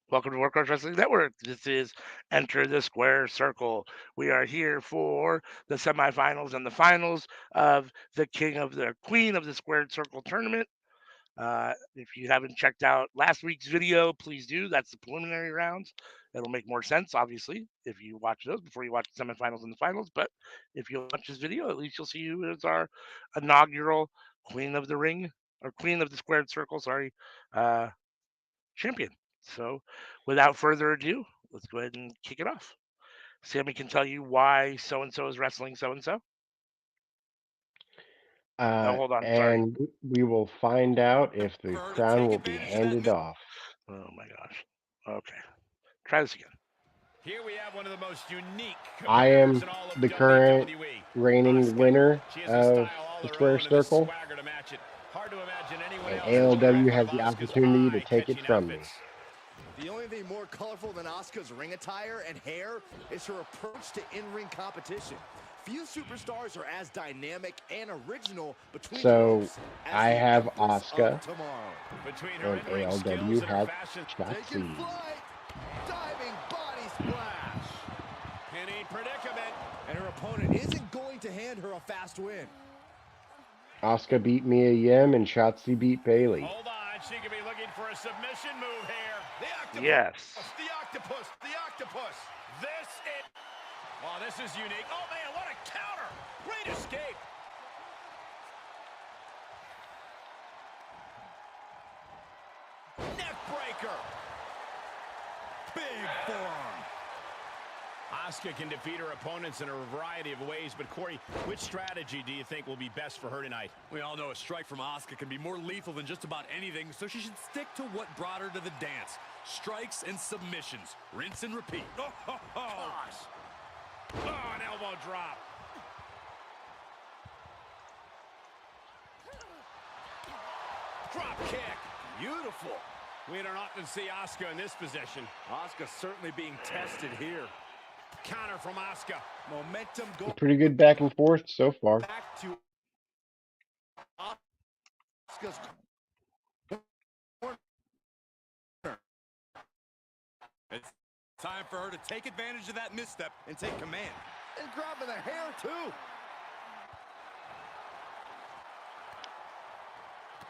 Welcome to Workforce Wrestling Network. This is Enter the Square Circle. We are here for the semifinals and the finals of the Queen of the Squared Circle tournament. If you haven't checked out last week's video, please do. That's the preliminary rounds. It'll make more sense, obviously, if you watch those before you watch the semifinals and the finals. But if you watch this video, at least you'll see who is our inaugural Queen of the Ring, or Queen of the Squared Circle, sorry, uh, champion. So, without further ado, let's go ahead and kick it off. Sammy can tell you why so and so is wrestling so and so. Oh, hold on. Sorry. And we will find out if the For her to crown take will be advantage of that handed off. Oh my gosh. Okay. Try this again. Here we have one of the most unique I competitors am in all of the current WWE. reigning Asuka. winner She has a of style all the her Square own and the Circle, swagger to match it. Hard to imagine anyone and else as ALW one has of the Asuka's opportunity to take it eye-catching from me. outfits. The only thing more colorful than Asuka's ring attire and hair is her approach to in-ring competition. Few superstars are as dynamic and original between the So ropes as I the have Empress Asuka, of Tomorrow. Between her and in-ring ALW skills and her has fashion, Taking Shotzi. flight, diving body splash. pinning predicament. And her opponent isn't going to hand her a fast win. Asuka beat Mia Yim, and Shotzi beat Bailey. Hold on, she could be looking for a submission move here. The octopus, Yes. the octopus, the octopus. This is... Oh, this is unique. Oh, man, what a counter. Great escape. Neck breaker. Big forearm. Asuka can defeat her opponents in a variety of ways, but Corey, which strategy do you think will be best for her tonight? We all know a strike from Asuka can be more lethal than just about anything, so she should stick to what brought her to the dance. Strikes and submissions. Rinse and repeat. Oh, gosh. Oh, an elbow drop. Drop kick. Beautiful. We don't often see Asuka in this position. Asuka certainly being tested here. Counter from Asuka. Momentum going Pretty good back and forth so far. back to Asuka's corner. It's time for her to take advantage of that misstep and take command. And grabbing the hair, too.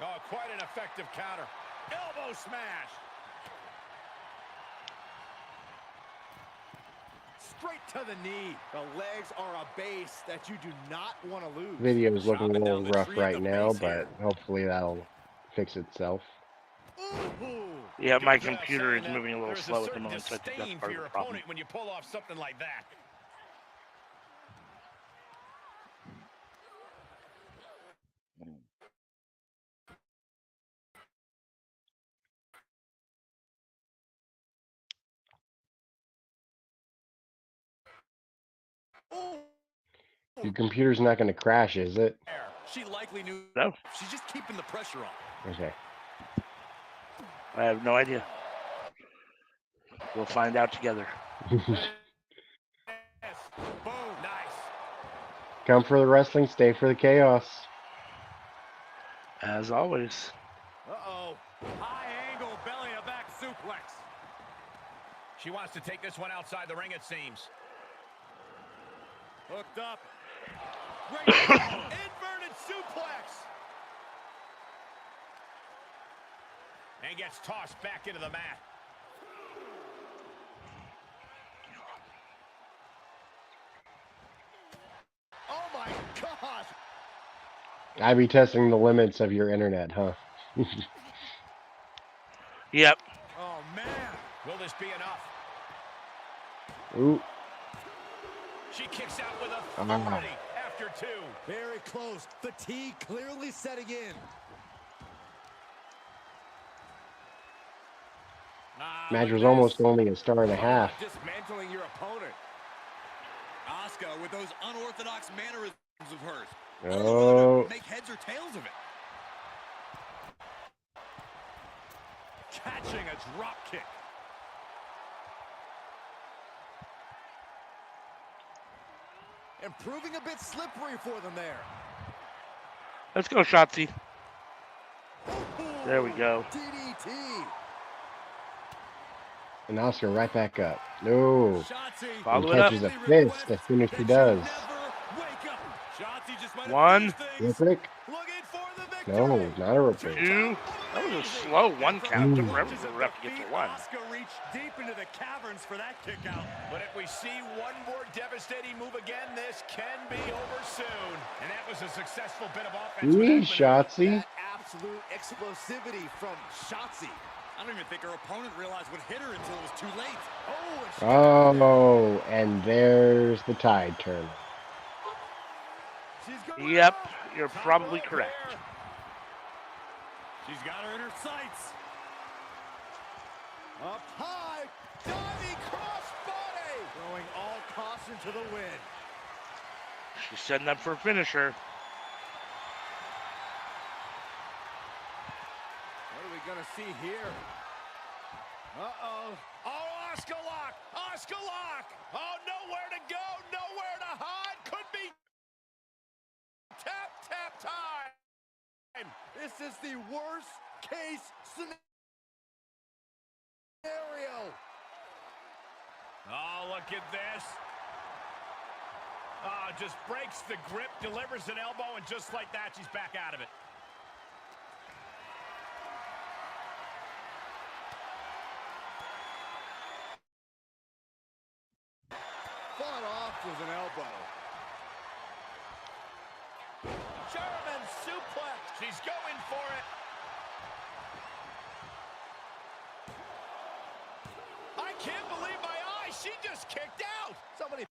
Oh, quite an effective counter. Elbow smash. Straight to the knee. The legs are a base that you do not want to lose. Video is looking a Chopping little down the rough tree at right the now, base but here. hopefully that'll fix itself. Ooh. Yeah, my Goes without computer saying is that moving a little there's slow at the certain moment, so I think that's disdain part for of your the problem. opponent when you pull off something like that. Ooh. Your computer's not going to crash, is it? She likely knew. No, She's just keeping the pressure on. Okay. I have no idea. We'll find out together. Yes. Boom. Nice. Come for the wrestling, stay for the chaos. As always. Uh-oh. High angle belly to back suplex. She wants to take this one outside the ring, it seems. Hooked up. Great inverted suplex. And gets tossed back into the mat. Oh, my gosh. I be testing the limits of your internet, huh? Yep. Oh, man. Will this be enough? Ooh. She kicks out with Ah. authority after two. Very close. Fatigue clearly setting in. Match was almost only a star and a half. Dismantling your opponent. Asuka with those unorthodox mannerisms of hers. Oh. Make heads or tails of it. Catching a drop kick. And proving a bit slippery for them there. Let's go, Shotzi. Ooh, There we go. DDT. And Oscar right back up. No. Shotzi And Follow it up. catches a kindly fist as requests soon as he that does. you never wake up. Shotzi just might have One. finished things. Rick? Looking for the victory. No, not a reprieve. 2. That was a slow 1 count. Took forever for the ref to get to 1. Asuka reached deep into the caverns for that kick out. But if we see one more devastating move again, this can be over soon. And that was a successful bit of offense. with Wee, that maneuver. Shotzi. That absolute explosivity from Shotzi. I don't even think her opponent realized what hit her until it was too late. Oh, and she Oh, and there's the tide turn. she's going Yep, up. you're Top probably rope correct. here. She's got her in her sights. Up high, diving crossbody. Throwing all caution to the wind. She's setting up for a finisher. What are we gonna see here? Uh-oh. Oh, Asuka lock! Asuka lock! Oh, nowhere to go, nowhere to hide. Could be tap time. This is the worst case scenario. Oh, look at this. Oh, just breaks the grip, delivers an elbow, and just like that, she's back out of it. Fought off with an elbow. German suplex. She's going for it. I can't believe my eyes. She just kicked out. Somebody.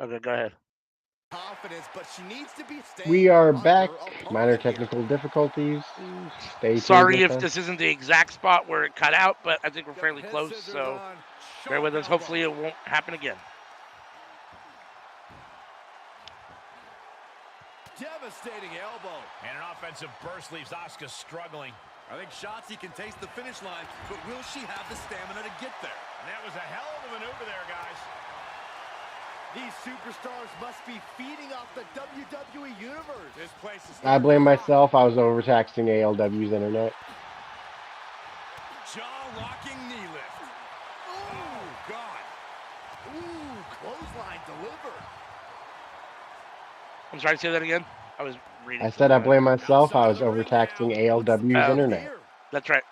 Okay, go ahead. Confidence, but she needs to be staying We are under back. her opponent Minor here. technical difficulties. Stay tuned Sorry with if us. this isn't the exact spot where it cut out, but I think we're Got fairly head close, scissors so on. bear with us. Sharp Hopefully elbow. it won't happen again. Devastating elbow. And an offensive burst leaves Asuka struggling. I think Shotzi can taste the finish line, but will she have the stamina to get there? And that was a hell of a maneuver there, guys. These superstars must be feeding off the WWE universe. This place is... I blame myself. I was overtaxing ALW's internet. Jaw-rocking knee lift. Oh, God. Ooh, clothesline delivered. I'm sorry, say that again. I was reading. I said I something. blame myself. I Outside was of the ring overtaxing now. ALW's Oh. internet. Here. That's right.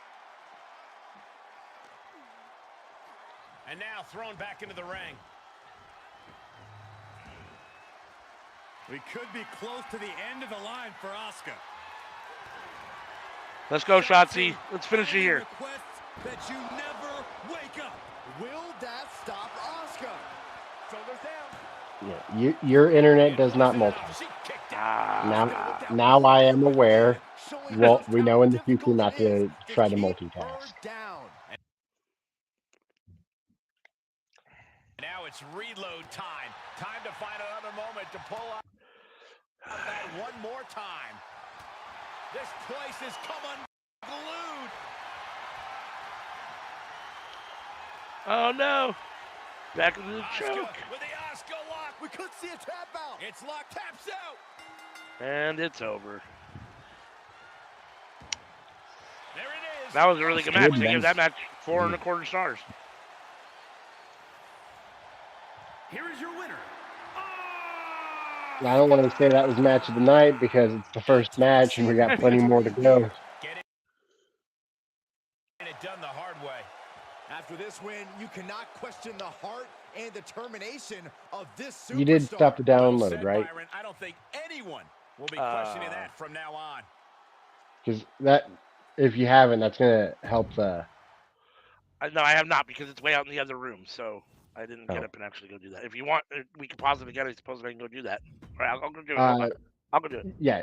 And now thrown back into the ring. We could be close to the end of the line for Asuka. Let's go, Shotzi. Let's finish it here. Requests that you never wake up. Will that stop Asuka? Shoulders down. Yeah, your internet does not multitask. She kicked out. Now I am aware. Showing Well, just we how know in the difficult future not it is to try to keep multitask. her down. Now it's reload time. Time to find another moment to pull out that one more time. This place has come unglued. Oh no! Back into the Asuka choke, with the Asuka lock. We could see a tap out. It's locked. Taps out. and it's over. There it is. That was a really good match. They gave that match 4.25 stars. Here is your winner. I don't want to say that was match of the night because it's the first match and we got plenty more to go. Get it done the hard way. After this win, you cannot question the heart and determination of this superstar. You did stop the Well download, said, right? Byron. I don't think anyone will be questioning that from now on. Because that, if you haven't, that's gonna help the. No, I have not because it's way out in the other room, so I didn't get Oh. up and actually go do that. If you want, we can pause it again. I suppose I can go do that. All right, I'll go do it. Hold on. I'll go do it. Yeah.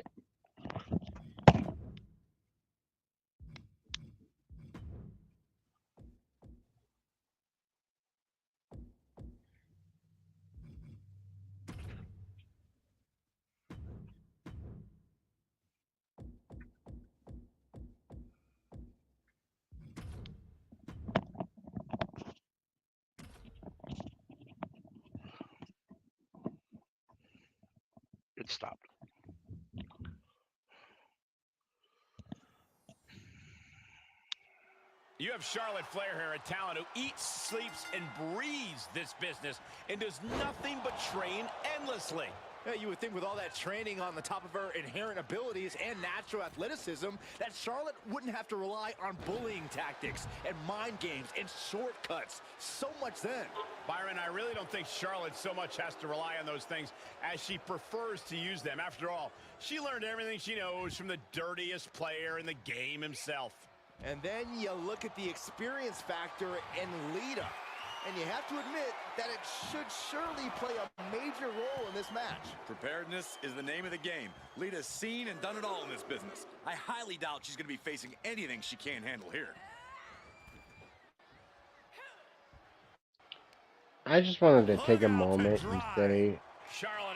It stopped. You have Charlotte Flair here, a talent who eats, sleeps, and breathes this business and does nothing but train endlessly. Yeah, you would think with all that training on the top of her inherent abilities and natural athleticism that Charlotte wouldn't have to rely on bullying tactics and mind games and shortcuts so much then. Byron, I really don't think Charlotte so much has to rely on those things as she prefers to use them. After all, she learned everything she knows from the dirtiest player in the game himself. And then you look at the experience factor in Lita. And you have to admit that it should surely play a major role in this match. Preparedness is the name of the game. Lita's seen and done it all in this business. I highly doubt she's going to be facing anything she can't handle here. I just wanted to take a moment and say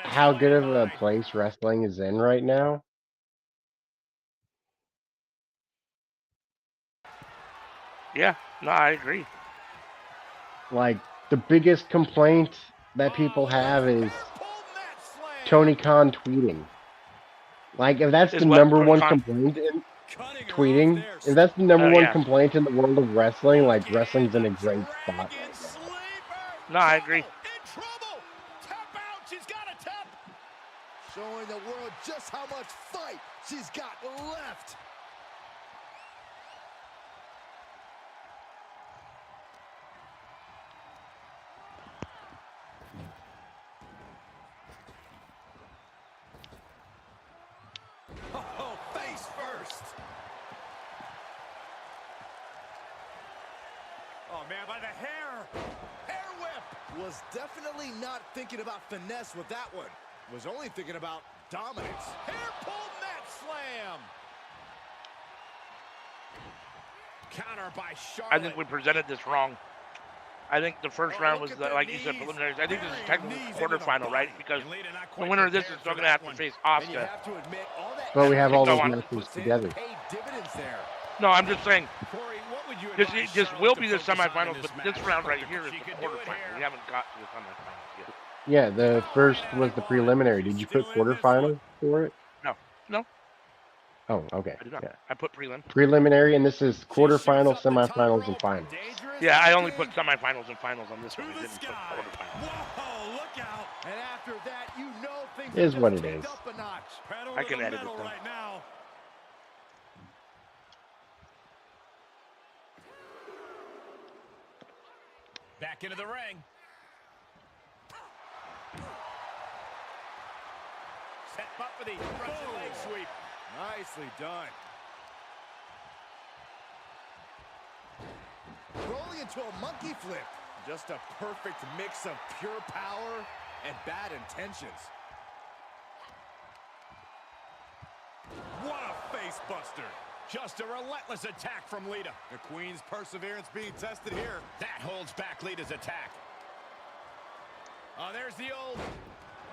how good of a place wrestling is in right now. Yeah, no, I agree. Like, the biggest complaint that people have is Tony Khan tweeting. Like, if that's the number one complaint in tweeting, if that's the number one complaint in the world of wrestling, like, wrestling's in a great spot. No, I agree. Showing the world just how much fight she's got left. Oh, face first. Oh, man, by the hair. Hair whip. Was definitely not thinking about finesse with that one. Was only thinking about dominance. Hair pull mat slam. Counter by Charlotte. I think we presented this wrong. I think the first round was, like you said, preliminaries. I think this is technically quarterfinal, right? Because the winner of this is still going to have to face Asuka. But we have all those matches together. No, I'm just saying, this will be the semifinals, but this round right here is the quarterfinal. We haven't got to the semifinals yet. Yeah, the first was the preliminary. Did you put quarterfinal for it? No. Oh, okay. I did not. Yeah. I put prelim. Preliminary, and this is quarterfinal, semifinals, and finals. Yeah, I only put semifinals and finals on this one. I didn't put quarterfinals. Whoa, look out. And after that, you know things It is what it is. up a notch. I can edit it though. Right now. Back into the ring. Set up for the Russian leg sweep. Nicely done. Rolling into a monkey flip. Just a perfect mix of pure power and bad intentions. What a face buster. Just a relentless attack from Lita. The Queen's perseverance being tested here. That holds back Lita's attack. Oh, there's the old...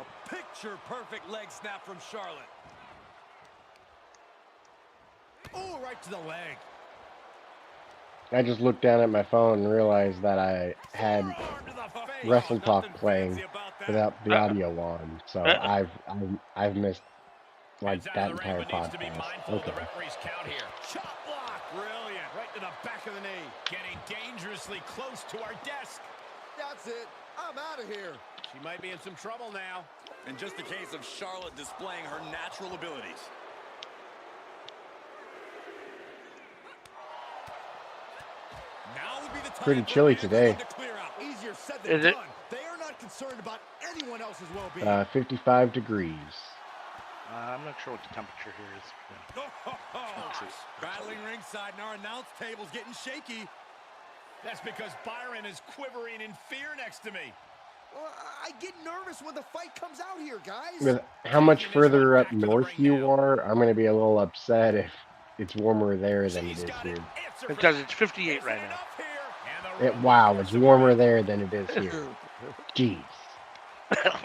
A picture-perfect leg snap from Charlotte. Oh, right to the leg. I just looked down at my phone and realized that I had Wrestling Talk playing without the audio on, so I've missed like that entire podcast. Okay. Chop block, brilliant, right to the back of the knee. Getting dangerously close to our desk. That's it. I'm out of here. She might be in some trouble now. And just a case of Charlotte displaying her natural abilities. Now would be the time. Pretty chilly today. Easier said than Is it? done. They are not concerned about anyone else's well-being. 55 degrees. I'm not sure what the temperature here is. Battling ringside and our announce table's getting shaky. That's because Byron is quivering in fear next to me. Well, I get nervous when the fight comes out here, guys. With how much further up north you are, I'm going to be a little upset if it's warmer there than it is here. Because it's 58 right now. Wow, it's warmer there than it is here. Jeez. Oh,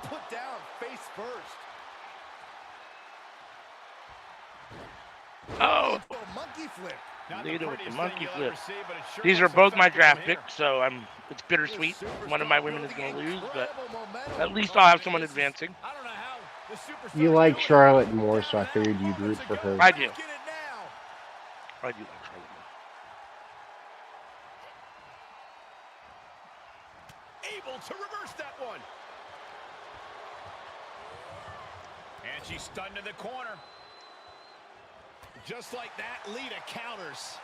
put down face first. Oh, Monkey flip. Lita with the monkey flip. These are both my draft picks, so it's bittersweet. One of my women is going to lose, but at least I'll have someone advancing. I don't know how You like Charlotte more, so I figured you'd root for her. I do. I do like Charlotte more. Able to reverse that one. And she's stunned in the corner. Just like that, Lita counters.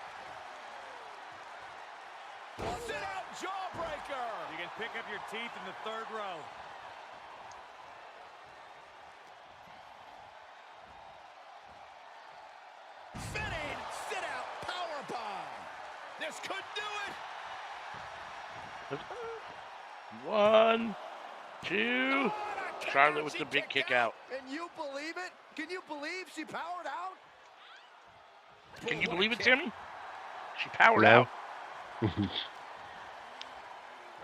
Sit out jawbreaker. You can pick up your teeth in the third row. Spinning sit out powerbomb. This could do it. 1, 2. Charlotte with the big kick out. And you believe it? Can you believe she powered out? Can you believe it, Timmy? She powered No. out.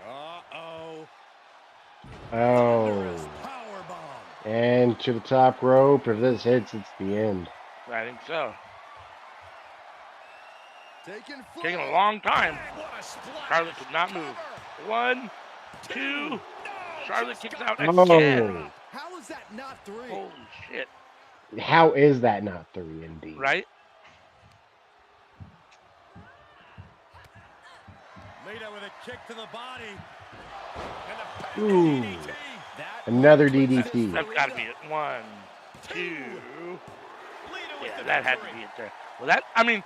Uh-oh. Oh. Powerbomb. And to the top rope. If this hits, it's the end. I think so. Taking A long time. What a splash. Charlotte could not move. 1, 2. No, Charlotte kicks out Oh. again. How is that not 3? Holy shit. How is that not 3 indeed? Right? Lita with a kick to the body. Ooh. DDT. Another DDT. That's got to be it. 1, 2. Lita with Yeah, the that had to victory. be it there. Well, that, I mean,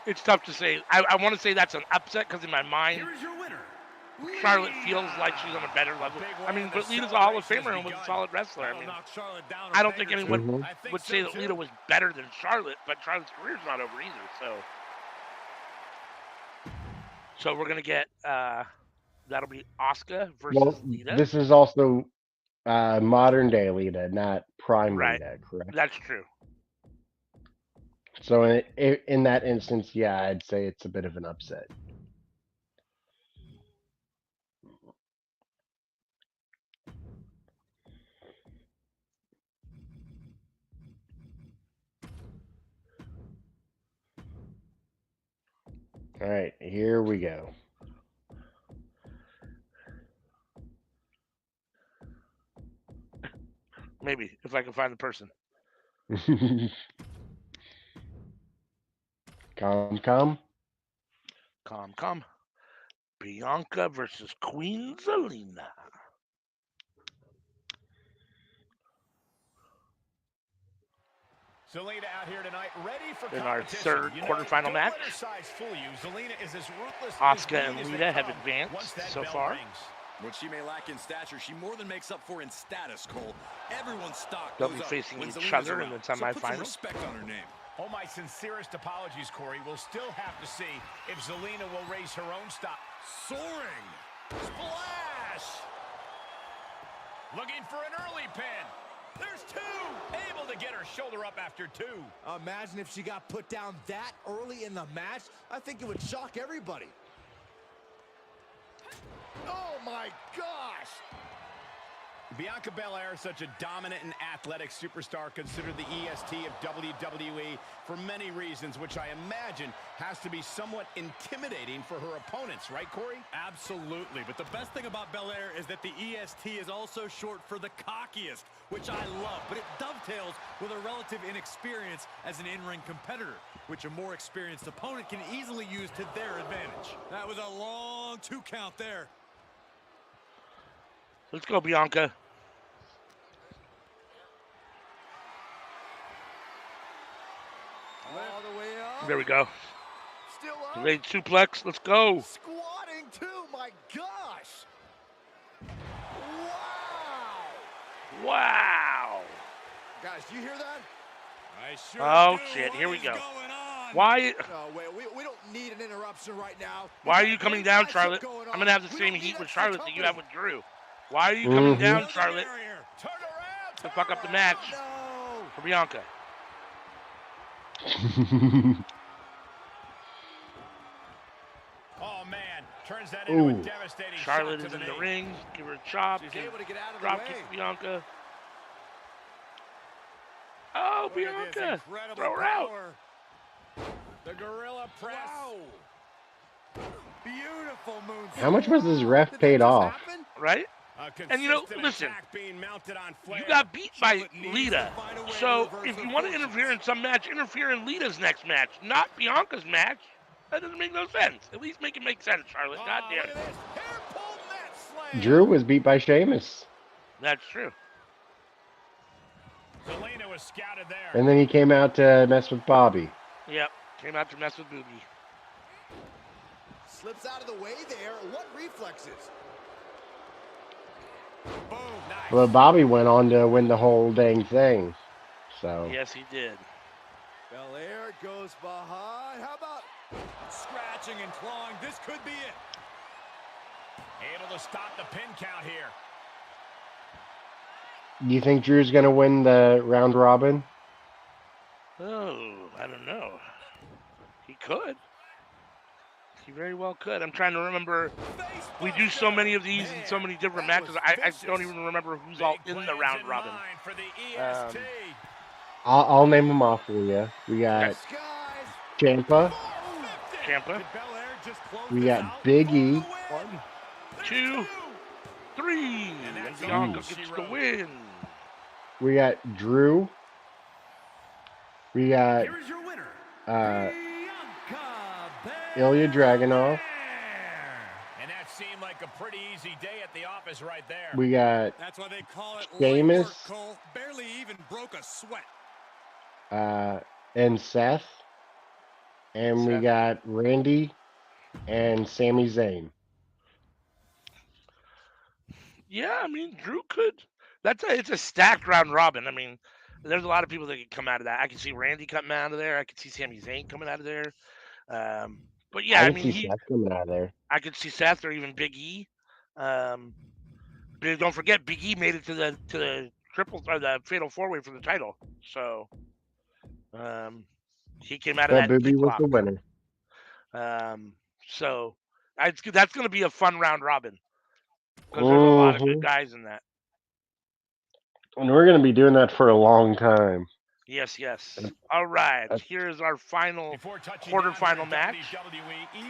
it's tough to say. I want to say that's an upset because in my mind, Here is your winner. Charlotte feels like she's on a better level. I mean, but Lita's a Hall of Famer and was a solid wrestler. I mean, I don't think anyone would say that Lita was better than Charlotte, but Charlotte's career's not over either. So we're gonna get that'll be Asuka versus Well, Lita. this is also modern day Lita, not prime Right. Lita, correct? That's true. So in that instance, yeah, I'd say it's a bit of an upset. All right, here we go. Maybe if I can find the person. Come. Calm. Bianca versus Queen Zelina. Zelina out here tonight, ready for In our competition. third quarterfinal don't match, let her size fool you. Zelina is as ruthless Asuka as and mean as Lita they have come advanced once that so bell far. rings. What she may lack in stature, she more than makes up for in status, Cole. Everyone's stock They'll goes be up facing when each Zelina's other in around. the So put some semifinals. respect on her name. Oh, my sincerest apologies, Corey. We'll still have to see if Zelina will raise her own stock. Soaring. Splash! Looking for an early pin. There's 2. Able to get her shoulder up after 2. Imagine if she got put down that early in the match. I think it would shock everybody. Oh, my gosh. Bianca Belair, such a dominant and athletic superstar, considered the EST of WWE for many reasons, which I imagine has to be somewhat intimidating for her opponents, right, Corey? Absolutely, but the best thing about Belair is that the EST is also short for the cockiest, which I love, but it dovetails with her relative inexperience as an in-ring competitor, which a more experienced opponent can easily use to their advantage. That was a long 2 count there. Let's go, Bianca. All the way up. There we go. Still up. Great suplex. Let's go. Squatting too. My gosh. Wow. Wow. Guys, do you hear that? I sure Oh, do. shit. Here we What go. is going on? Why? No, wait. We don't need an interruption right now. Why are you coming down, Matchup Charlotte? going I'm on. gonna have the We same don't heat need with extra Charlotte that you have company. with Drew. Why are you coming down, Building Charlotte, barrier. Turn around. to fuck up the match No. for Bianca? Oh, man. Turns that into a Ooh. devastating Charlotte shot is to in the knee. ring. Give her a chop. She's Give able to get out of the drop way. kick Bianca. Oh, Look at this Bianca. incredible Throw her out. power. The gorilla press. Beautiful moonsault. How much was this ref Did that paid just off? happen? Right? And listen, you got beat by Lita. So if you want to interfere in some match, interfere in Lita's next match, not Bianca's match. That doesn't make no sense. At least make it make sense, Charlotte. God damn it. Drew was beat by Sheamus. That's true. Was scouted there. And then he came out to mess with Bobby. Yep, came out to mess with Boogie. Slips out of the way there. What reflexes? Boom, nice. Well, Bobby went on to win the whole dang thing. So. Yes, he did. Belair goes behind. How about scratching and clawing? This could be it. Able to stop the pin count here. Do you think Drew's going to win the round robin? Oh, I don't know. He could. He very well could. I'm trying to remember. We do so many of these in so many different matches. I don't even remember who's all in the round robin. I'll name them off for you. We got Ciampa. We got Big E. 1, 2, 3. And Bianca gets the win. We got Drew. We got Ilya Dragunov. And that seemed like a pretty easy day at the office right there. We got That's why they call it Sheamus. Cole barely even broke a sweat. And Seth. And we got Randy and Sami Zayn. Yeah, I mean, Drew could. It's a stacked round robin. I mean, there's a lot of people that could come out of that. I can see Randy coming out of there. I could see Sami Zayn coming out of there. But yeah, I mean, see Seth coming out of there. I could see Seth or even Big E. But don't forget, Big E made it to the triple or the fatal 4-way for the title. So he came out of that. Booby was the winner. So that's going to be a fun round robin because there's a lot of good guys in that. And we're going to be doing that for a long time. Yes. All right. Here's our final quarterfinal match.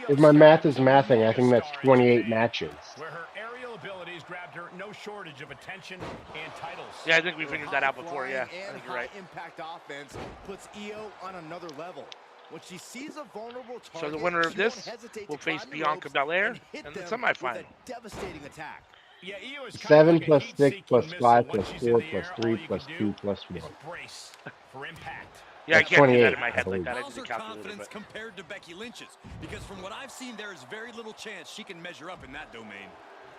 If my math is mathing, I think that's 28 matches. Where her aerial abilities grabbed her no shortage of attention and titles. Yeah, I think we figured that out before. Yeah, I think you're right. Impact offense puts Io on another level. When she sees a vulnerable target, so the winner of this will face Bianca Belair in the semifinal. Devastating attack. Yeah, 7 plus 6 plus 5 plus 4 plus 3 plus 2 plus 1. For impact. Yeah, I can't do that in my head like that. I didn't calculate confidence compared to Becky Lynch's, because from what I've seen, there is very little chance she can measure up in that domain.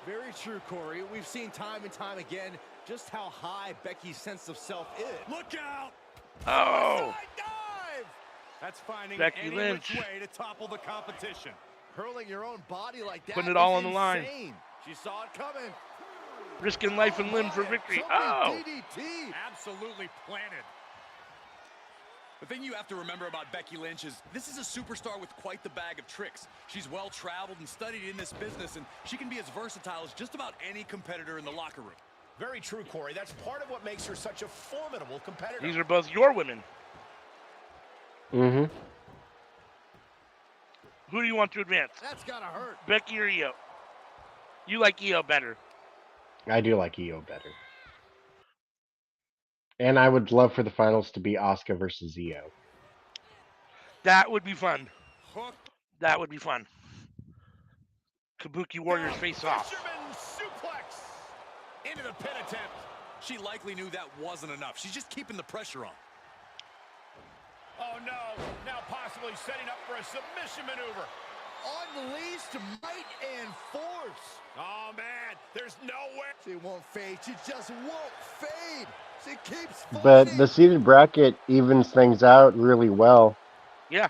Very true, Corey. We've seen time and time again just how high Becky's sense of self is. Look out! Oh! Dive! That's finding Becky any Lynch. which way to topple the competition. Hurling your own body like that. Putting it all on the line. She saw it coming. Risking life and limb for victory. Oh! DDT. Absolutely planted. The thing you have to remember about Becky Lynch is this is a superstar with quite the bag of tricks. She's well-traveled and studied in this business, and she can be as versatile as just about any competitor in the locker room. Very true, Corey. That's part of what makes her such a formidable competitor. These are both your women. Mm-hmm. Who do you want to advance? That's gotta hurt. Becky or Io? You like Io better. I do like Io better. And I would love for the finals to be Asuka versus Io. That would be fun. That would be fun. Kabuki Warriors face off. Suplex into the pin attempt. She likely knew that wasn't enough. She's just keeping the pressure on. Oh no, now possibly setting up for a submission maneuver. Unleashed might and force. Oh man, there's no way. She won't fade. She just won't fade. She keeps fighting. But the seeded bracket evens things out really well. Yeah.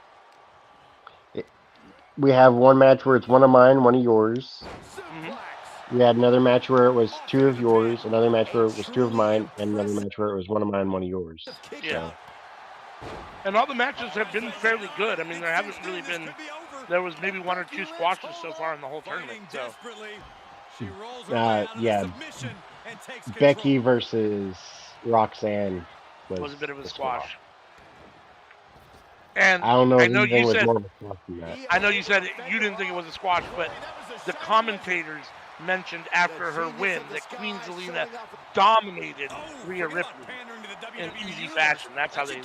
We have one match where it's one of mine, one of yours. Mm-hmm. We had another match where it was two of yours, another match where it was two of mine, and another match where it was one of mine, one of yours. Yeah. And all the matches have been fairly good. I mean, there haven't really been. There was maybe one or two squashes so far in the whole tournament. So. Yeah. Becky versus Roxanne was a bit of a squash. And I don't know. I know you said. More of a squash than that. I know you said you didn't think it was a squash, but the commentators mentioned after her win that Queen Zelina dominated Rhea Ripley in easy fashion. That's how they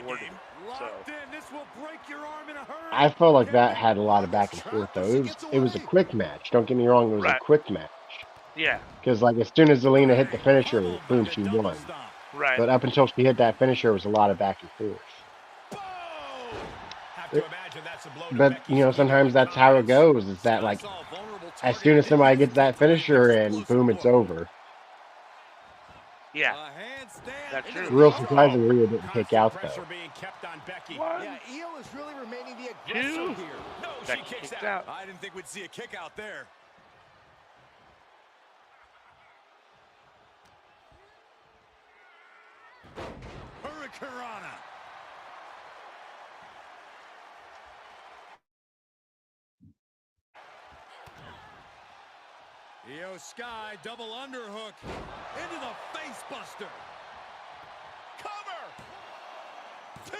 worded it. So I felt like that had a lot of back and forth though. It was a quick match. Don't get me wrong, it was a quick match. Yeah. Because like as soon as Zelina hit the finisher, boom, she won. Right. But up until she hit that finisher, it was a lot of back and forth. But you know, sometimes that's how it goes. Is that like as soon as somebody gets that finisher in, boom, it's over. Yeah. That's true. Real surprising Rhea didn't kick out though. One, Yeah, Io is really remaining the two. aggressor here. No, Becky she kicks kicks out. out. I didn't think we'd see a kick out there. Hurricanrana. Io Sky double underhook into the face buster. Cover. 2.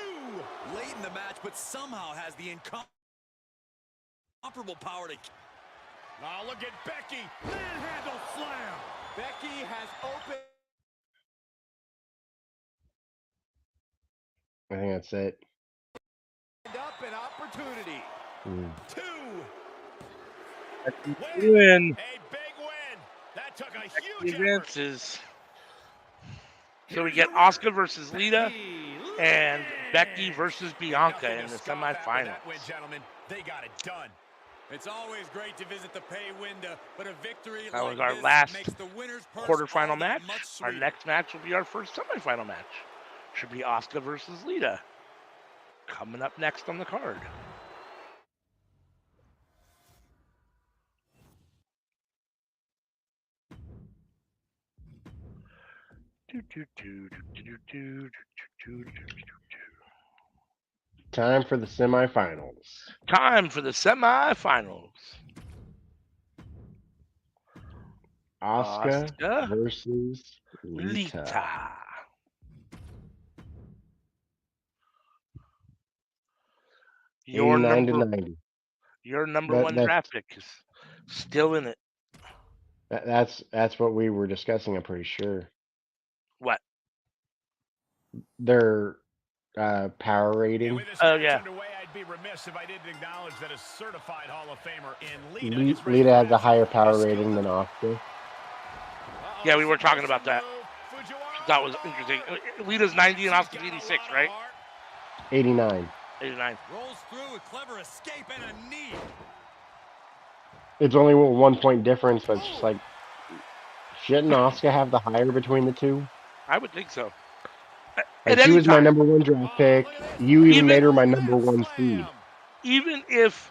Late in the match, but somehow has the incomparable power to. Now look at Becky. Manhandle slam. Becky has opened I think that's it. up an opportunity. 2. Win. A big win. That took a huge effort. Advances. So we get Asuka versus Lita and Becky versus Bianca in the semifinals. That win, gentlemen. They got it done. It's always great to visit the pay window, but a victory That like was our this last makes the winner's purse quarterfinal all match. that much Our sweeter. next match will be our first semifinal match. Should be Asuka versus Lita. Coming up next on the card. Time for the semifinals. Time for the semifinals. Asuka versus Lita. Your 89 to number, 90. your number one draft pick is still in it. That's what we were discussing, I'm pretty sure. What? Their power rating. Oh, yeah. Underway, I'd be remiss if I didn't acknowledge that a certified Hall of Famer in Lita has a higher power rating than Asuka. Yeah, we were talking about that. That was interesting. Lita's 90 and Asuka's 86, right? 89. 89. Rolls through a clever escape and a knee. It's only 1 point difference, but it's just like, shouldn't Asuka have the higher between the two? I would think so. Like, she was my number one draft pick. You even made her my number one seed. Even if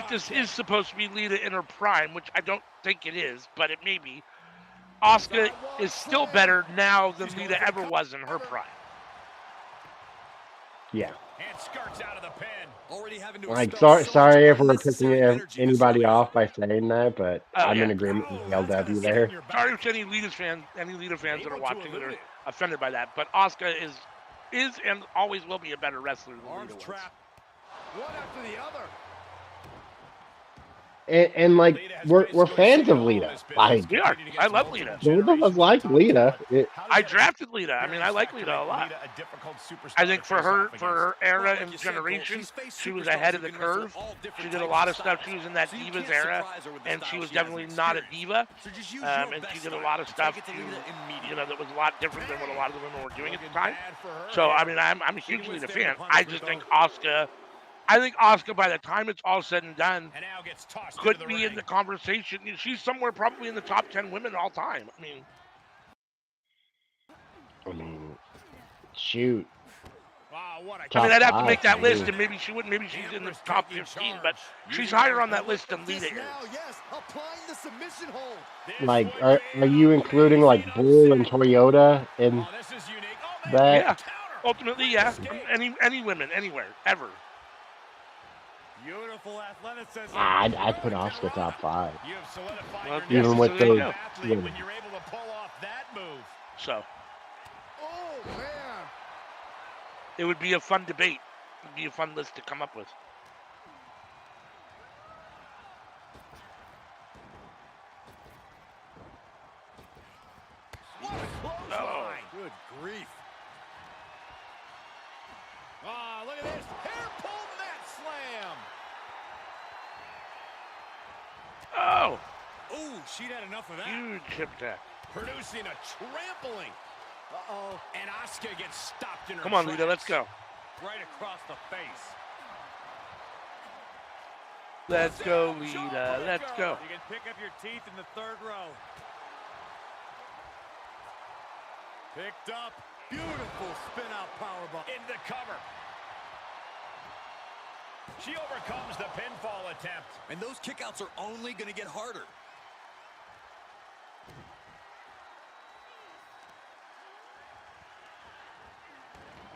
this is supposed to be Lita in her prime, which I don't think it is, but it may be, Asuka is still better now than Lita ever was in her prime. Yeah. And skirts out of the pen. Already having to Like, expel sorry so if we're much picking unnecessary anybody energy off by saying that, but I'm in yeah. agreement with ALW there. Sorry if any Lita fans that are watching that are offended by that, but Asuka is and always will be a better wrestler than Lita was. One after the other. And like, we're fans of Lita. Like, We are. I love Lita. both of us like Lita. I drafted Lita. I mean, I like Lita a lot. I think for her era and generation, she was ahead of the curve. She did a lot of stuff. She was in that Divas era, and she was definitely not a diva. And she did a lot of stuff, that was a lot different than what a lot of the women were doing at the time. So, I mean, I'm a huge Lita fan. I just think Asuka, by the time it's all said and done, could be in the conversation. She's somewhere probably in the top 10 women all time. I mean, shoot. I'd have to make that list, and maybe she wouldn't. Maybe she's in the top 15, but she's higher on that list than Lita is. Like, are you including like Bull and Toyota in that? Yeah, ultimately, yeah. Any women, anywhere, ever. I'd put Asuka top 5. Well, even with those. When you're able to pull off that move. So. Oh man. It would be a fun debate. It would be a fun list to come up with. grief. Ah, look at this. Hair pull mat slam. Oh! Ooh, she'd had enough of that. Huge hip tap. Producing a trampling. Uh-oh. And Asuka gets stopped in her Come on, tracks. Lita, let's go. Right across the face. Let's go, Lita. Let's go. You can pick up your teeth in the third row. Picked up. Beautiful spin-out powerbomb. In the cover. She overcomes the pinfall attempt. And those kickouts are only going to get harder.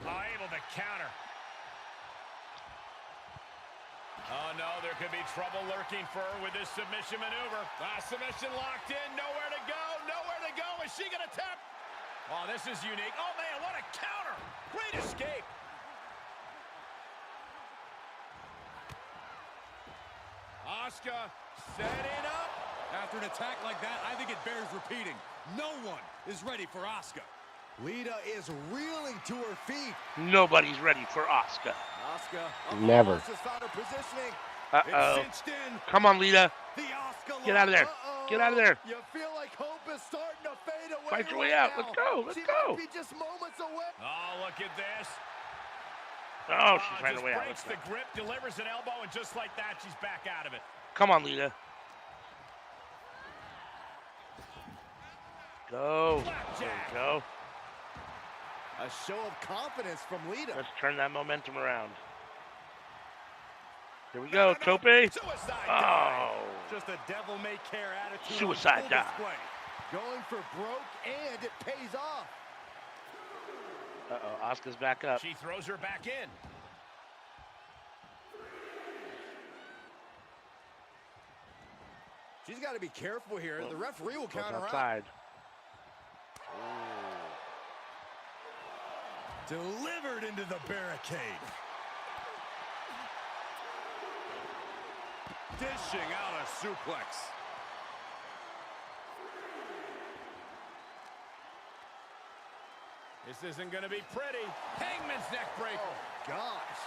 Able to counter. Oh, no, there could be trouble lurking for her with this submission maneuver. Submission locked in, nowhere to go, nowhere to go. Is she going to tap? Oh, this is unique. Oh, man, what a counter. Great escape. Asuka setting up. After an attack like that, I think it bears repeating. No one is ready for Asuka. Lita is reeling to her feet. Nobody's ready for Asuka. Asuka. Never. Asuka's found her positioning. Uh-oh. It's cinched in. Come on, Lita. The Asuka Get out of there. Get out of there. You feel like hope is starting to fade away. Fight your way right out. now. Let's go. Let's She go. might be just moments away. Oh, look at this. Oh, she's trying just to way out. breaks Let's the go. grip, delivers an elbow, and just like that, she's back out of it. Come on, Lita. Go. There Blackjack. we go. A show of confidence from Lita. Let's turn that momentum around. Here we go, Tope. Suicide dive. Oh. Just a devil-may-care attitude. Suicide on full dive. display. Going for broke, and it pays off. Uh-oh, Asuka's back up. She throws her back in. She's got to be careful here. The referee will Goes count her out. outside. Delivered into the barricade. Dishing out a suplex. This isn't going to be pretty. Hangman's neck breaker. Oh, gosh.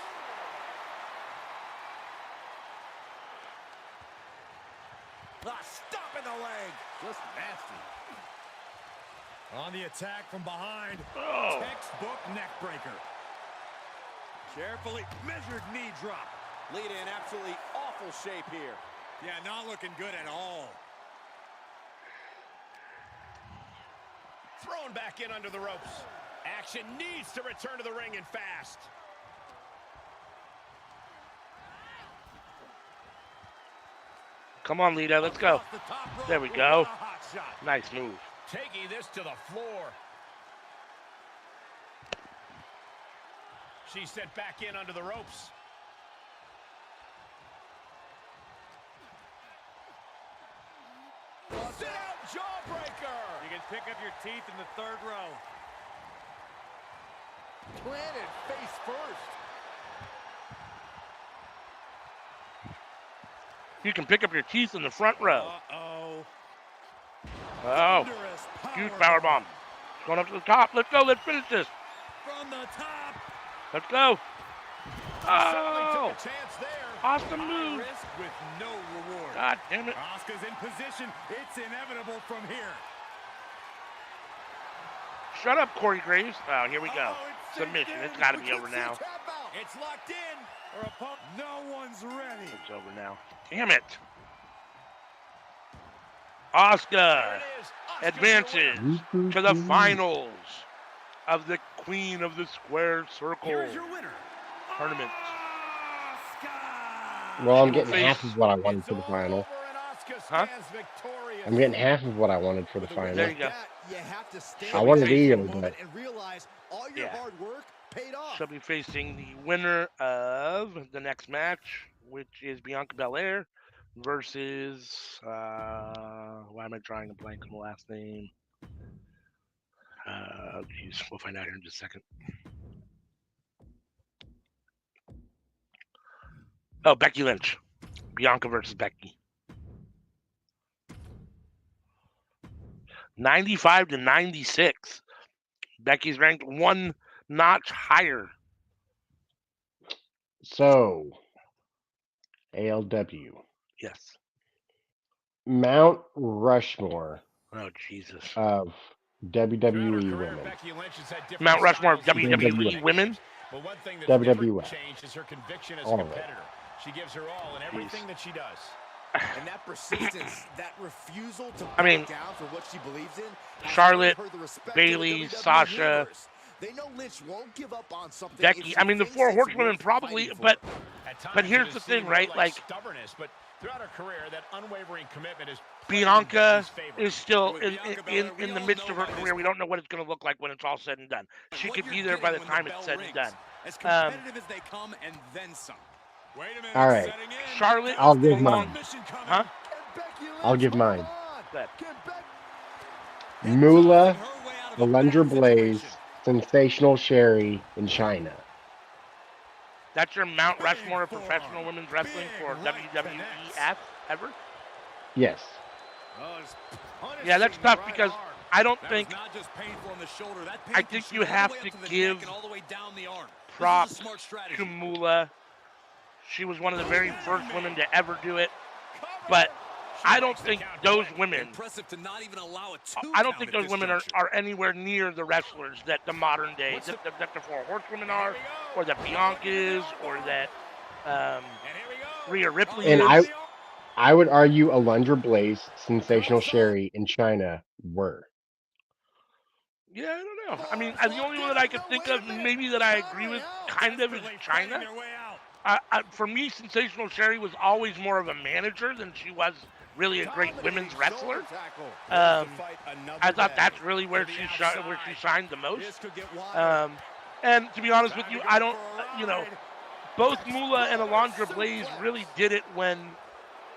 Stop in the leg. Just nasty. On the attack from behind. Oh. Textbook neck breaker. Carefully measured knee drop. Lita in absolutely awful shape here. Yeah, not looking good at all. Thrown back in under the ropes. Action needs to return to the ring and fast. Come on, Lita, let's go. Off the top rope There we with go. a hot shot. Nice move. Taking this to the floor. She's sent back in under the ropes. Sit out jawbreaker. You can pick up your teeth in the third row. Planted face first. You can pick up your teeth in the front row. Uh-oh. Oh, Thunderous huge power powerbomb. Going up to the top. Let's go. Let's finish this. from the top. Let's go. Certainly Oh, took a chance there. awesome High move. risk with no reward. God damn it. Asuka's in position. It's inevitable from here. Shut up, Corey Graves. Oh, here we go. Uh-oh, it's Submission. cinched in. It's got to We be could over see now. tap out. It's locked in. Or a pump. No one's ready. It's over now. Damn it. Asuka There it is. Asuka's advances your winner. to the finals of the Queen of the Square Circle Here's your winner. tournament. Asuka. Well, I'm She will getting half of what I wanted It's for the all final. over and Asuka Huh? stands victorious. I'm getting half of what I wanted for the With a win final. There you like go. that, you have to stand I wanted back either, for a moment but- and realize all your Yeah. hard work paid off. She'll be facing the winner of the next match, which is Bianca Belair versus why am I drawing a blank on the last name? Geez, we'll find out here in just a second. Oh, Becky Lynch. Bianca versus Becky. 95-96. Becky's ranked one notch higher. So, ALW. Yes. Mount Rushmore Oh, Jesus. of WWE women. Mount Rushmore of WWE women? But one thing that's WWN. changed is her conviction as a All of it. competitor. She gives her all in everything that she does. And that persistence, that refusal to I mean, back down for what she believes in, has Charlotte, earned her the respect of the Bayley, WWE Sasha, universe. They know Lynch won't give up on something. Becky. I mean, the four horsewomen probably, but here's the thing, right? Like, stubbornness, but throughout her career, that unwavering commitment is Bianca is still in the midst of her career. We don't know what it's going to look like when it's all said and done. She could be there by the time it's said and done. As competitive as they come and then some. Wait a minute. All right. Charlotte, I'll give mine. Huh? I'll give mine. Good. Moolah, Alundra Blaze, Sensational Sherry, and China. That's your Mount Rushmore of professional women's wrestling for WWEF ever? Yes. Yeah, that's tough because I don't think. Not just painful on the shoulder. That I think you have to give props to Moolah. She was one of the very first women to ever do it, but I don't think those women. I don't think those women are anywhere near the wrestlers that the modern day that the four horsewomen are, or that Bianca is, or that Rhea Ripley And is. I would argue Alundra Blaze, Sensational Sherry, and China were. Yeah, I don't know. I mean, the only one that I could think of maybe that I agree with kind of is China. For me, Sensational Sherry was always more of a manager than she was really a great women's wrestler. I thought that's really where she shined the most. And to be honest with you, I don't, both Moolah and Alundra Blaze really did it when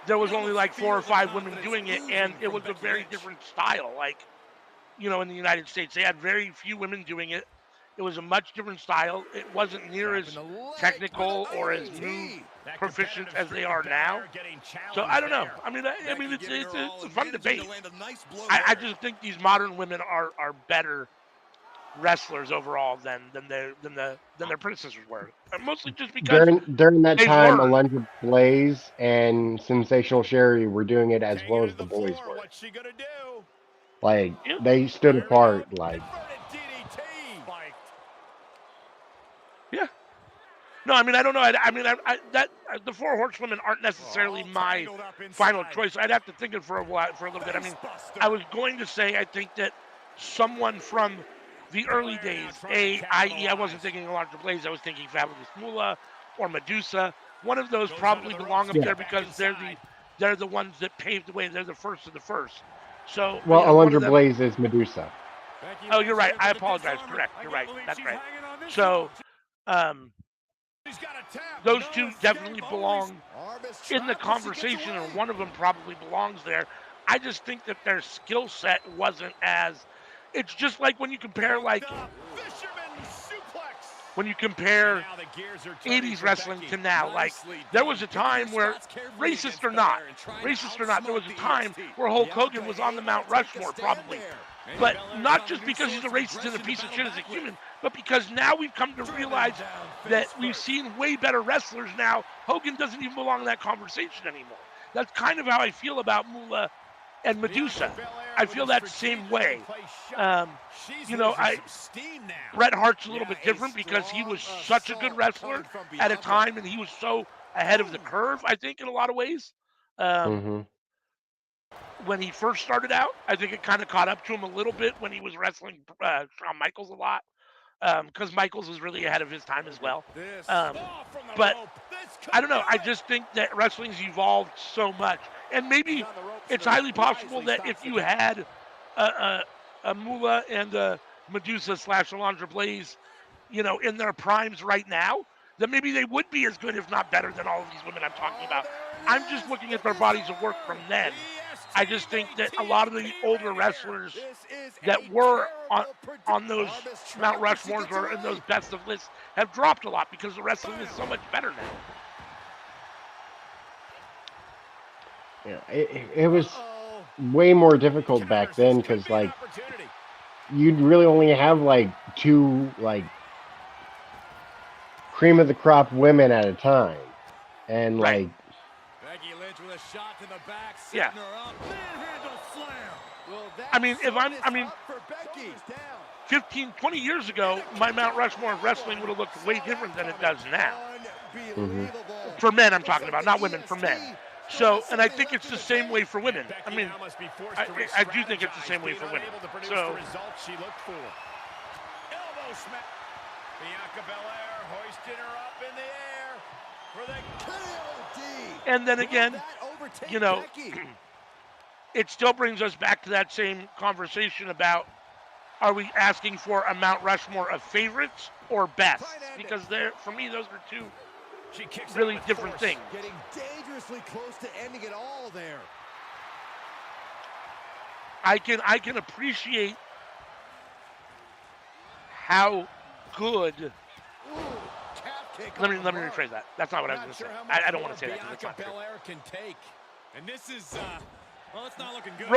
there was only like 4 or 5 women doing it, and it was a very different style. Like, in the United States, they had very few women doing it. It was a much different style. It wasn't near as technical or as move proficient as they are now. So I don't know. I mean, it's a fun debate. I just think these modern women are better wrestlers overall than their predecessors were. Mostly just because during that time, were. Alundra Blaze and Sensational Sherry were doing it as well as the boys were. Like, they stood apart. Like, yeah. No, I mean, I don't know. The four horsewomen aren't necessarily my final choice. I'd have to think it for a little bit. I mean, I was going to say I think that someone from the early days, i.e., I wasn't thinking Alundra Blaze. I was thinking Fabulous Moolah or Medusa. One of those probably belong up there because they're the ones that paved the way. They're the first of the first. So, well, Alundra Blaze is Medusa. Oh, you're right. I apologize. Correct. You're right. That's right. So, those two definitely belong in the conversation, and one of them probably belongs there. I just think that their skill set wasn't as. It's just like when you compare, when you compare 80s wrestling to now. Like, there was a time where, racist or not, there was a time where Hulk Hogan was on the Mount Rushmore, probably. But not just because he's a racist and a piece of shit as a human, but because now we've come to realize that we've seen way better wrestlers now. Hogan doesn't even belong in that conversation anymore. That's kind of how I feel about Moolah and Medusa. I feel that same way. Bret Hart's a little bit different because he was such a good wrestler at a time, and he was so ahead of the curve, I think, in a lot of ways. When he first started out, I think it kind of caught up to him a little bit when he was wrestling Shawn Michaels a lot, because Michaels was really ahead of his time as well. But I don't know. I just think that wrestling's evolved so much, and maybe it's highly possible that if you had a Moolah and a Medusa / Alundra Blaze, in their primes right now, then maybe they would be as good, if not better, than all of these women I'm talking about. I'm just looking at their bodies of work from then. I just think that a lot of the older wrestlers that were on those Mount Rushmores or in those best of lists have dropped a lot because the wrestling is so much better now. Yeah, it was way more difficult back then because, like, you'd really only have like 2 like cream of the crop women at a time, and Right. like Becky Lynch with a shot to the back, Yeah. setting her up. Manhandle slam. Well, I mean, if I'm, I mean, for Becky. 15, 20 years ago, my Mount Rushmore of wrestling would have looked way different than it does now. mhm. For men, I'm talking about, not women, for men. So, and I think it's the same way for women. I mean, I do think it's the same way for women. So, Elbow smack. Bianca Belair hoisting her up in the air for the KOD. and then again, you know, it still brings us back to that same conversation about, are we asking for a Mount Rushmore of favorites or best? Because for me, those are two really different things. Getting dangerously close to ending it all there. I can appreciate how good. Let me rephrase that. That's not what I was going to say. I don't want to say that because it's not true. Can take. And this is, well, it's not looking good.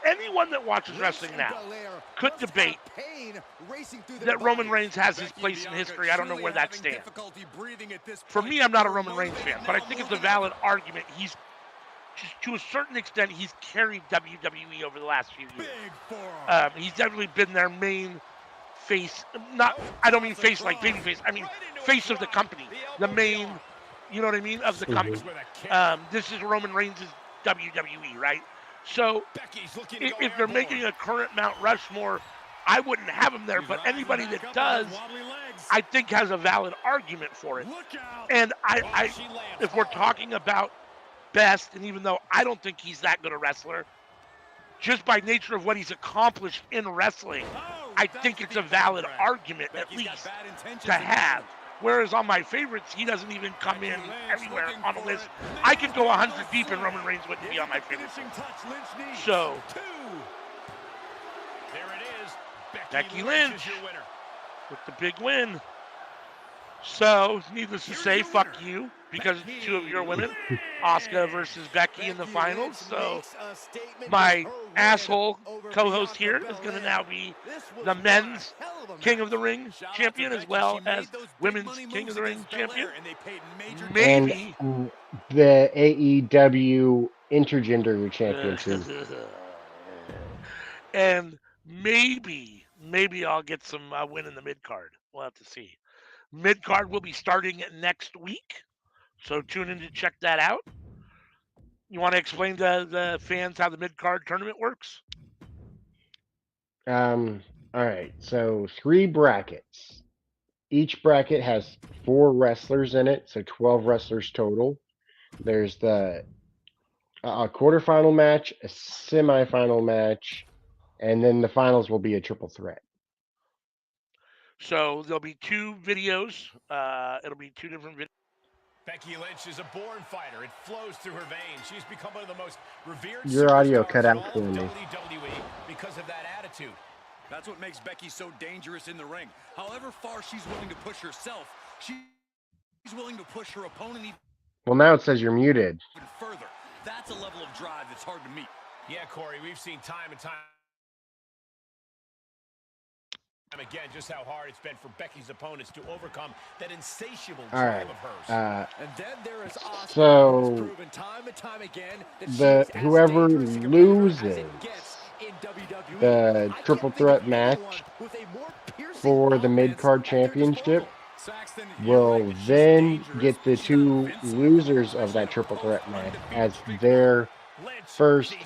Anyone that watches wrestling now could debate that Roman Reigns has his place in history. I don't know where that stands. For me, I'm not a Roman Reigns fan, but I think it's a valid argument. He's, to a certain extent, he's carried WWE over the last few years. He's definitely been their main face. I don't mean face like baby face. I mean face of the company. The main, you know what I mean, of the company. This is Roman Reigns' WWE, right? So if they're making a current Mount Rushmore, I wouldn't have him there, but anybody that does, I think has a valid argument for it. And I if we're talking about best, and even though I don't think he's that good a wrestler, just by nature of what he's accomplished in wrestling, I think it's a valid argument, at least, to have. Whereas on my favorites, he doesn't even come in anywhere on the list. I could go 100 deep and Roman Reigns wouldn't be on my favorites. So, there it is. Becky Lynch with the big win. So, needless to say, fuck you, because it's 2 of your women. Asuka versus Becky in the finals. So, my asshole co-host here is going to now be the men's King of the Ring champion as well as women's King of the Ring champion. Maybe. And the AEW intergender champion too. And maybe I'll get some win in the mid-card. We'll have to see. Mid-card will be starting next week, so tune in to check that out. You want to explain to the fans how the mid-card tournament works? All right, so 3 brackets. Each bracket has 4 wrestlers in it, so 12 wrestlers total. There's a quarterfinal match, a semifinal match, and then the finals will be a triple threat. So there'll be 2 videos. It'll be 2 different videos. Becky Lynch is a born fighter. It flows through her veins. She's become one of the most revered Your audio superstars cut in out all for of me. WWE because of that attitude. That's what makes Becky so dangerous in the ring. However far she's willing to push herself, she's willing to push her opponent even Well, now it says you're muted. further. That's a level of drive that's hard to meet. Yeah, Corey, we've seen time and time again just how hard it's been for Becky's opponents to overcome that insatiable drive of hers. And then there is Asuka, So who's proven time and time again that whoever loses the triple threat match for the mid-card championship will then get the 2 losers of that triple threat match as their first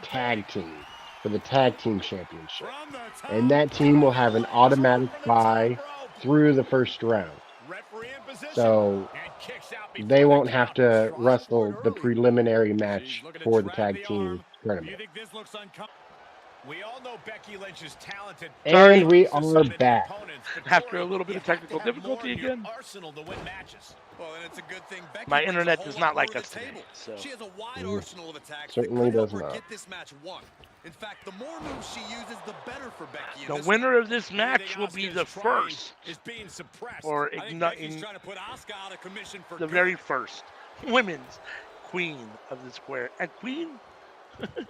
tag team for the tag team championship. And that team will have an automatic bye through the first round. So they won't have to wrestle the preliminary match for the tag team tournament. We all know Becky Lynch is talented. And we are back. After a little bit of technical difficulty again. Arsenal to win matches. Well, and it's a good thing Becky My brings a internet whole does lot not more like to us the today, table. so. She has a wide arsenal of attacks Certainly that could does help her not. get this match won. In fact, the more moves she uses, the better for Becky. The winner of this match will be the first, or the very first women's queen of the square, and queen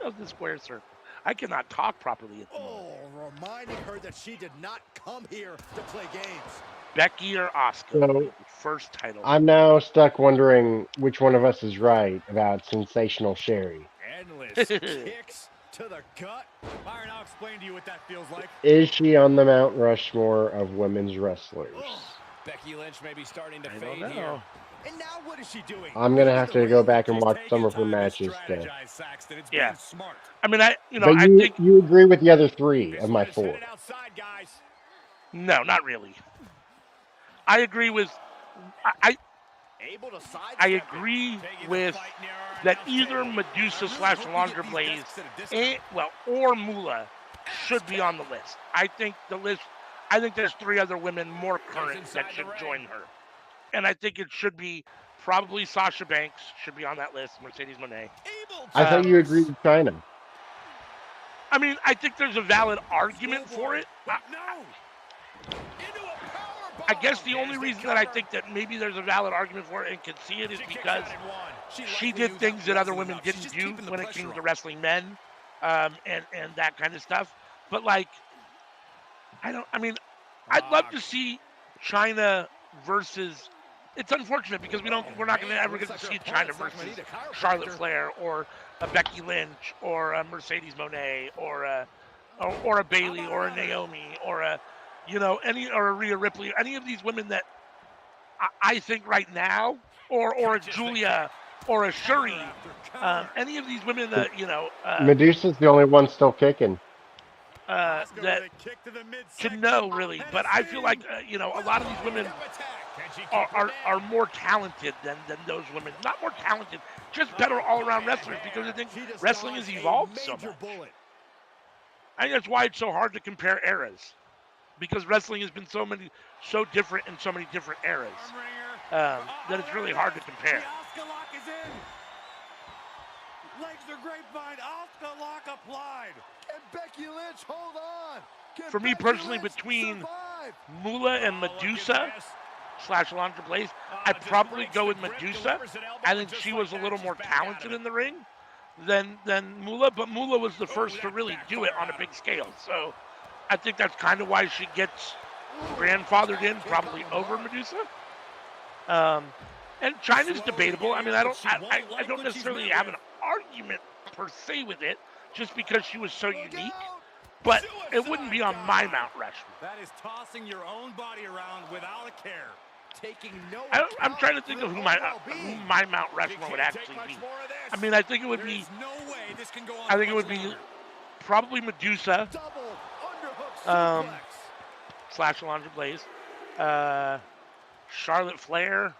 of the square circle. I cannot talk properly at the moment. All reminding her that she did not come here to play games. Becky or Asuka? So, first title. I'm now stuck wondering which one of us is right about Sensational Sherry. Endless kicks to the gut. Byron, I'll explain to you what that feels like. Is she on the Mount Rushmore of women's wrestlers? Becky Lynch may be starting to I fade don't here. know. And now what is she doing? I'm gonna have to go back and She's watch taking some of her time to matches to. strategize, Saxton. It's Yeah. being smart. I mean, I But think you agree with the other three of my This one is four. headed outside, guys. no, not really. I agree with. I Able to sidestep I it. agree Taking the with fight near our that announce either table. Medusa I / really hope we Alundra get these Blaze, desks at a discount. or Moolah should be on the list. I think the list. I think there's 3 other women more current inside that the should ring. join her, and I think it should be probably Sasha Banks should be on that list. Mercedes Moné. I thought you agreed with China. I mean, I think there's a valid argument for it. I guess the only reason that I think that maybe there's a valid argument for it and can see it is because she did things that other women didn't do when it came to wrestling men, and that kind of stuff. But like, I'd love to see China versus. It's unfortunate because we're not going to ever get to see China versus Charlotte Flair or a Becky Lynch or a Mercedes Moné or a Bayley or a Naomi or a or a Rhea Ripley, any of these women that I think right now, or a Julia or a Shuri, any of these women that Medusa's the only one still kicking. that to know really, but I feel like a lot of these women are more talented than those women. Not more talented, just better all-around wrestlers because I think wrestling has evolved so much. I think that's why it's so hard to compare eras, because wrestling has been so different in so many different eras that it's really hard to compare. Asuka lock is in. Legs are grapevine. Asuka lock applied. Can Becky Lynch hold on? Can For me Becky personally, Lynch between survive? Moolah and Medusa / Alundra Blaze, I'd probably go with Medusa. I think she was a little more talented in the ring than Moolah, but Moolah was the first to really do it on a big scale. So I think that's kind of why she gets grandfathered in, probably over Medusa. And China's debatable. I mean, I don't necessarily have an argument per se with it, just because she was so unique. But it wouldn't be on my Mount Rushmore. That is tossing your own body around without a care. Taking no I'm trying to think of who my Mount Rushmore would actually be. I mean, I think it would be. I think it would be probably Medusa / Alundra Blaze, Charlotte Flair,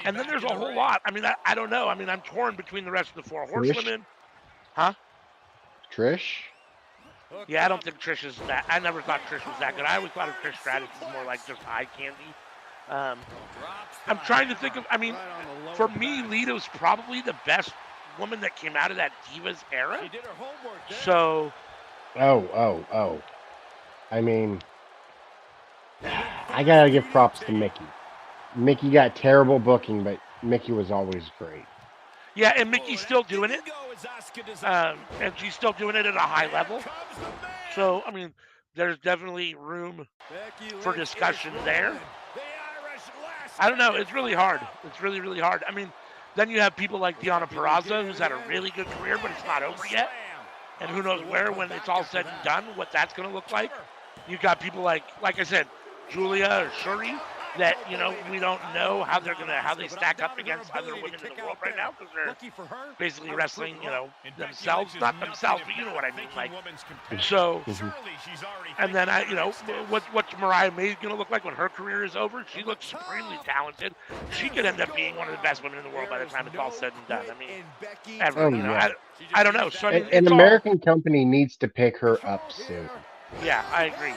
and then there's a whole lot. I mean, I don't know. I mean, I'm torn between the rest of the 4 horsewomen. Huh? Trish? Yeah, I don't think Trish is that. I never thought Trish was that good. I always thought of Trish Stratus as more like just eye candy. I'm trying to think of. I mean, for me, Lita's probably the best woman that came out of that Divas era. So. Oh. I mean, I gotta give props to Mickey. Mickey got terrible booking, but Mickey was always great. Yeah, and Mickey's still doing it. And she's still doing it at a high level. So, I mean, there's definitely room for discussion there. I don't know. It's really hard. It's really, really hard. I mean, then you have people like Deonna Purrazzo, who's had a really good career, but it's not over yet. And who knows where, when it's all said and done, what that's going to look like. You got people like I said, Julia or Shuri, that we don't know how they stack up against other women in the world right now, because they're basically wrestling themselves, not themselves, but you know what I mean, like. So and then what's Mariah May gonna look like when her career is over? She looks supremely talented. She could end up being one of the best women in the world by the time it's all said and done. I mean, ever. I don't know. So I mean, an American company needs to pick her up soon. Yeah, I agree.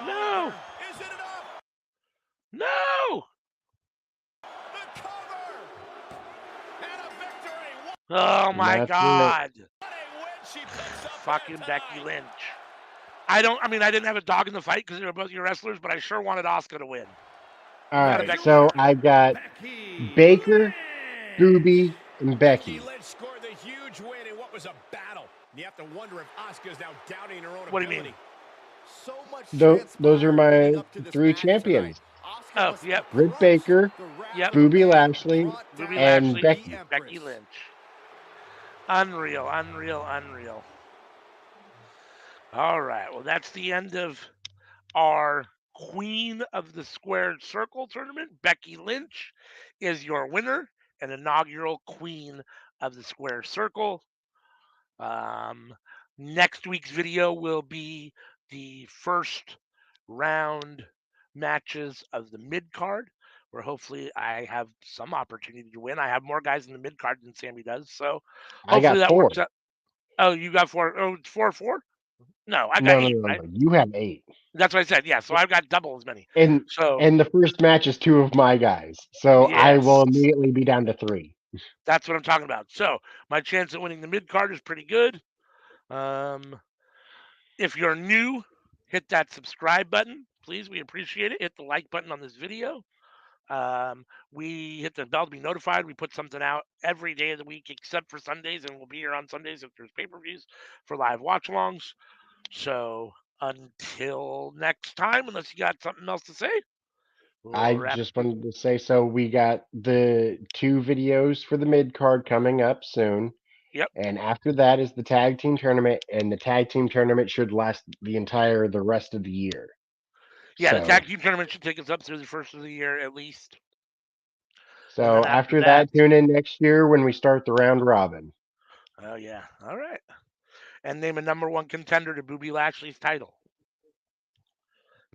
No. No! Oh my God! Fucking Becky Lynch. I didn't have a dog in the fight because they were both your wrestlers, but I sure wanted Asuka to win. All right, so I got Baker, Gooby, and Becky. You have to wonder if Asuka's now doubting her own What do you ability. mean? So much Those are transpired leading my up to this 3 match tonight. champions. Asuka Oh, must yep. have Britt crushed Baker, the wrath Yep. of the Booby man Lashley, brought Booby down and Lashley, the Becky. Empress. Becky Lynch. Unreal, unreal, unreal. All right. Well, that's the end of our Queen of the Squared Circle tournament. Becky Lynch is your winner and inaugural Queen of the Square Circle. Next week's video will be the first round matches of the mid card, where hopefully I have some opportunity to win. I have more guys in the mid card than Sammy does, so I hopefully got that 4. works out. Oh, you got 4? Oh, it's 4-4? No, I got No, 8, right? no. You have 8. That's what I said. Yeah, so I've got double as many. And So the first match is 2 of my guys. So I will yes, immediately be down to 3. that's what I'm talking about. So my chance at winning the mid card is pretty good. If you're new, hit that subscribe button, please. We appreciate it. Hit the like button on this video. We hit the bell to be notified. We put something out every day of the week except for Sundays, and we'll be here on Sundays if there's pay-per-views for live watch-alongs. So until next time, unless you got something else to say, we'll I wrap just it. wanted to say, so we got the 2 videos for the mid card coming up soon. Yep. And after that is the tag team tournament, and the tag team tournament should last the rest of the year. Yeah, the So, tag team tournament should take us up through the first of the year at least. And so then after after that, that, tune in next year when we start the round robin. oh yeah, all right. And name a #1 contender to Booby Lashley's title.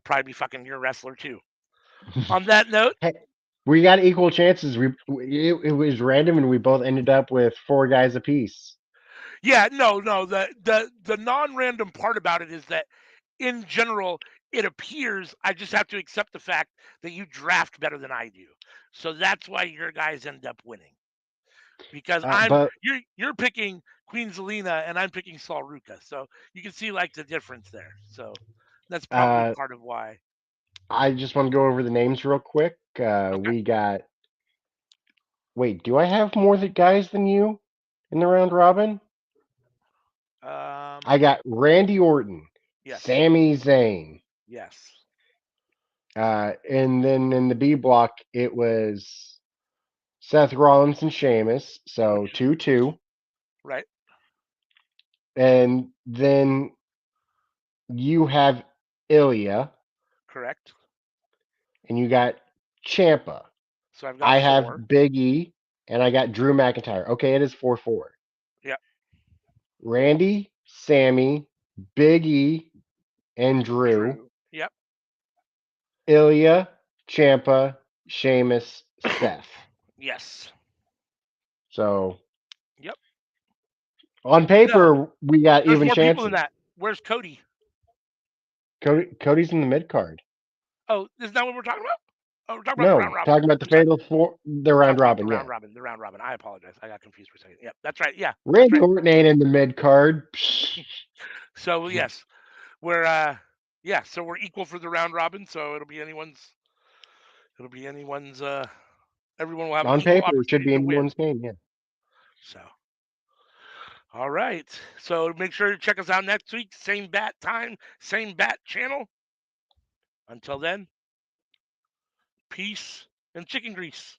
Probably be fucking your wrestler too. On that note, Hey, we got equal chances. It was random, and we both ended up with 4 guys apiece. yeah, no. The non-random part about it is that in general, it appears I just have to accept the fact that you draft better than I do. So that's why your guys end up winning. Because But you're picking Queen Zelina and I'm picking Saul Ruka. So you can see like the difference there. So that's probably part of why. I just want to go over the names real quick. Okay. We got. Wait, do I have more guys than you in the round robin? I got Randy Orton, Yes. Sami Zayn. Yes. And then in the B block, it was Seth Rollins and Sheamus. So 2-2. Right. And then you have Ilya. Correct. And you got Ciampa. So I've got I 4. have Big E, and I got Drew McIntyre. Okay, it is 4-4. Yep. Randy, Sammy, Big E, and Drew. Yep. Ilya, Ciampa, Sheamus, Seth. Yes. So. Yep. On paper, No, we got there's even more chances. people than that. Where's Cody? Cody's in the mid card. Oh, isn't that what we're talking about? Oh, we're talking about No, the round robin. talking about the fatal four, the round robin. The Yeah, round robin. The round robin. I apologize. I got confused for a second. Yep, that's right. Yeah. Randy Right. Orton ain't in the mid card. So yes, we're so we're equal for the round robin. So it'll be anyone's. Everyone will have an On equal paper, it should opportunity be to win. anyone's game. Yeah. So. All right. So make sure to check us out next week. Same bat time, same bat channel. Until then, peace and chicken grease.